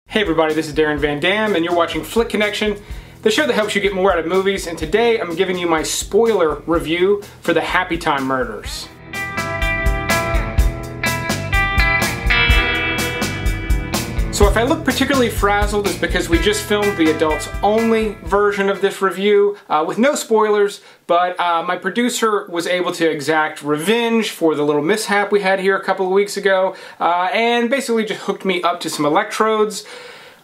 Hey everybody, this is Darren Van Dam and you're watching Flick Connection, the show that helps you get more out of movies, and today I'm giving you my spoiler review for the Happytime Murders. So if I look particularly frazzled, it's because we just filmed the adults only version of this review with no spoilers, but my producer was able to exact revenge for the little mishap we had here a couple of weeks ago, and basically just hooked me up to some electrodes.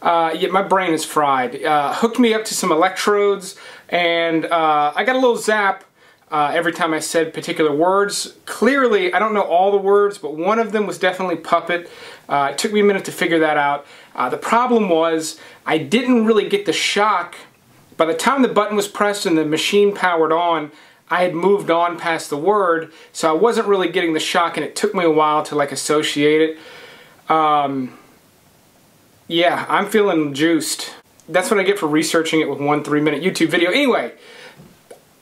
Yeah, my brain is fried. Hooked me up to some electrodes, and I got a little zap every time I said particular words. Clearly, I don't know all the words, but one of them was definitely puppet. It took me a minute to figure that out. The problem was I didn't really get the shock. By the time the button was pressed and the machine powered on, I had moved on past the word, so I wasn't really getting the shock, and it took me a while to like associate it. Yeah, I'm feeling juiced. That's what I get for researching it with one 3-minute YouTube video. Anyway,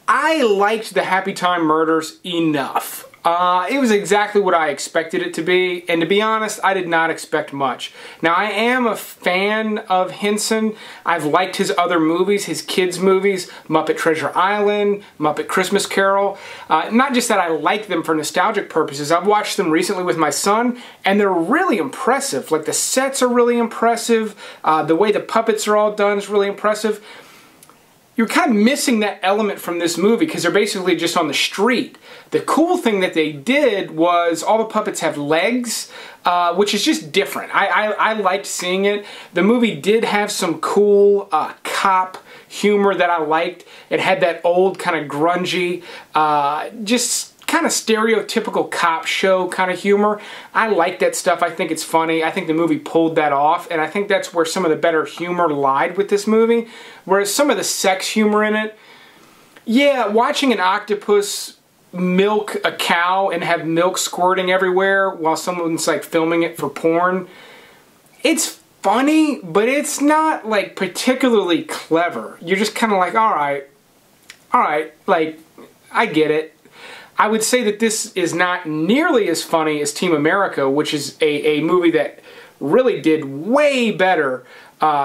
I liked the Happytime Murders enough. It was exactly what I expected it to be, and to be honest, I did not expect much. Now, I am a fan of Henson. I've liked his other movies, his kids' movies, Muppet Treasure Island, Muppet Christmas Carol. Not just that I like them for nostalgic purposes, I've watched them recently with my son, and they're really impressive. Like, the sets are really impressive, the way the puppets are all done is really impressive. You're kind of missing that element from this movie because they're basically just on the street. The cool thing that they did was all the puppets have legs, which is just different. I liked seeing it. The movie did have some cool cop humor that I liked. It had that old kind of grungy, just kind of stereotypical cop show kind of humor. I like that stuff. I think it's funny. I think the movie pulled that off, and I think that's where some of the better humor lied with this movie. Whereas some of the sex humor in it, yeah, watching an octopus milk a cow and have milk squirting everywhere while someone's like filming it for porn, it's funny, but it's not like particularly clever. You're just kind of like, all right, like, I get it. I would say that this is not nearly as funny as Team America, which is a movie that really did way better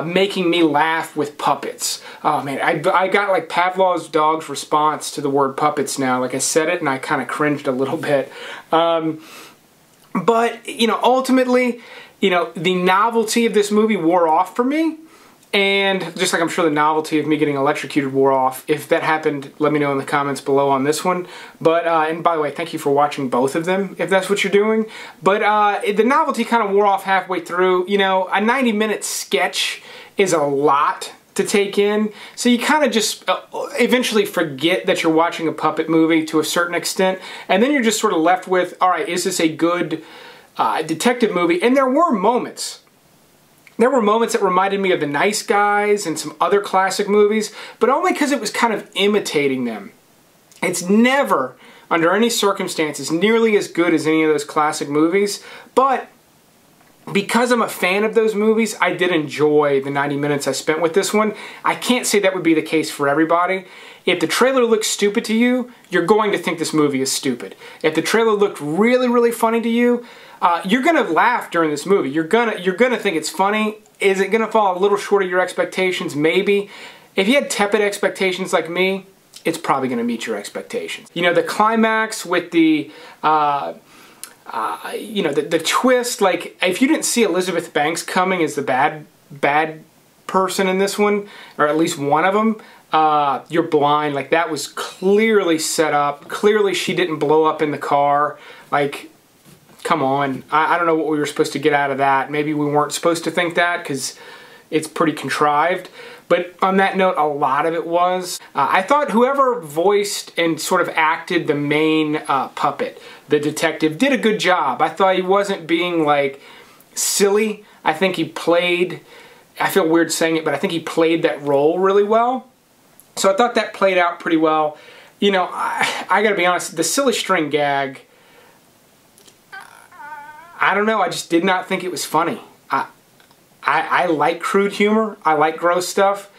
making me laugh with puppets. Oh man, I got like Pavlov's dog's response to the word puppets now. Like, I said it and I kind of cringed a little bit. But, you know, ultimately, you know, the novelty of this movie wore off for me. And just like I'm sure the novelty of me getting electrocuted wore off. If that happened, let me know in the comments below on this one. But, and by the way, thank you for watching both of them, if that's what you're doing. But the novelty kind of wore off halfway through. You know, a 90-minute sketch is a lot to take in. So you kind of just eventually forget that you're watching a puppet movie to a certain extent. And then you're just sort of left with, all right, is this a good detective movie? And there were moments. There were moments that reminded me of The Nice Guys and some other classic movies, but only because it was kind of imitating them. It's never, under any circumstances, nearly as good as any of those classic movies, but because I'm a fan of those movies, I did enjoy the 90 minutes I spent with this one. I can't say that would be the case for everybody. If the trailer looks stupid to you, you're going to think this movie is stupid. If the trailer looked really, really funny to you, you're gonna laugh during this movie. You're gonna think it's funny. Is it gonna fall a little short of your expectations? Maybe. If you had tepid expectations like me, it's probably gonna meet your expectations. You know, the climax with the, you know, the twist. Like, if you didn't see Elizabeth Banks coming as the bad person in this one, or at least one of them, you're blind. Like, that was clearly set up. Clearly, she didn't blow up in the car. Like, come on. I don't know what we were supposed to get out of that. Maybe we weren't supposed to think that because it's pretty contrived. But on that note, a lot of it was. I thought whoever voiced and sort of acted the main puppet, the detective, did a good job. I thought he wasn't being, like, silly. I think he played, I feel weird saying it, but I think he played that role really well. So I thought that played out pretty well. You know, I gotta be honest, the silly string gag, I don't know, I just did not think it was funny. I like crude humor, I like gross stuff.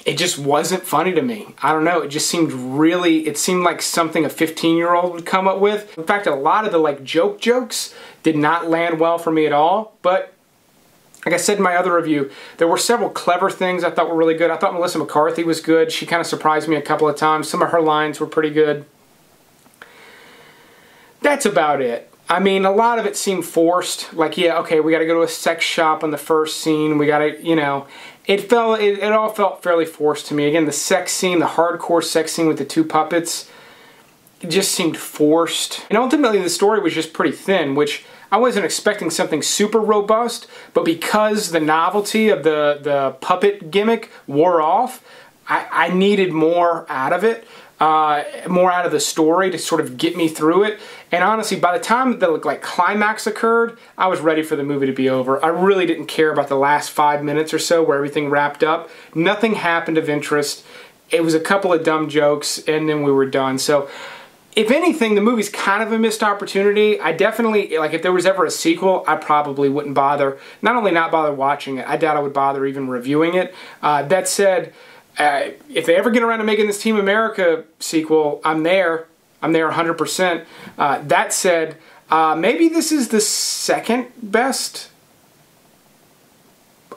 It just wasn't funny to me. I don't know, it just seemed really, it seemed like something a 15-year-old would come up with. In fact, a lot of the like jokes did not land well for me at all, but Like I said in my other review, there were several clever things I thought were really good. I thought Melissa McCarthy was good. She kind of surprised me a couple of times. Some of her lines were pretty good. That's about it. I mean, a lot of it seemed forced. Like, yeah, okay, we got to go to a sex shop on the first scene. We got to, you know, it all felt fairly forced to me. Again, the sex scene, the hardcore sex scene with the two puppets, it just seemed forced. And ultimately, the story was just pretty thin, which I wasn't expecting something super robust, but because the novelty of the puppet gimmick wore off, I needed more out of it. More out of the story to sort of get me through it. And honestly, by the time the climax occurred, I was ready for the movie to be over. I really didn't care about the last 5 minutes or so where everything wrapped up. Nothing happened of interest. It was a couple of dumb jokes and then we were done. So if anything, the movie's kind of a missed opportunity. I definitely, like, if there was ever a sequel, I probably wouldn't bother. Not only not bother watching it, I doubt I would bother even reviewing it. That said, if they ever get around to making this Team America sequel, I'm there. I'm there 100%. That said, maybe this is the second best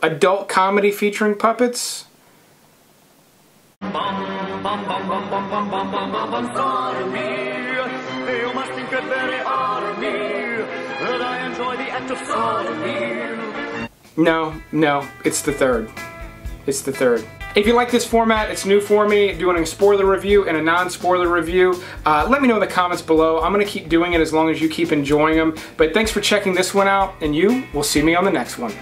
adult comedy featuring puppets. You must think it very hard of me that I enjoy the act of sodomy. No, it's the third. It's the third. If you like this format, it's new for me, doing a spoiler review and a non-spoiler review. Let me know in the comments below. I'm going to keep doing it as long as you keep enjoying them. But thanks for checking this one out, and you will see me on the next one.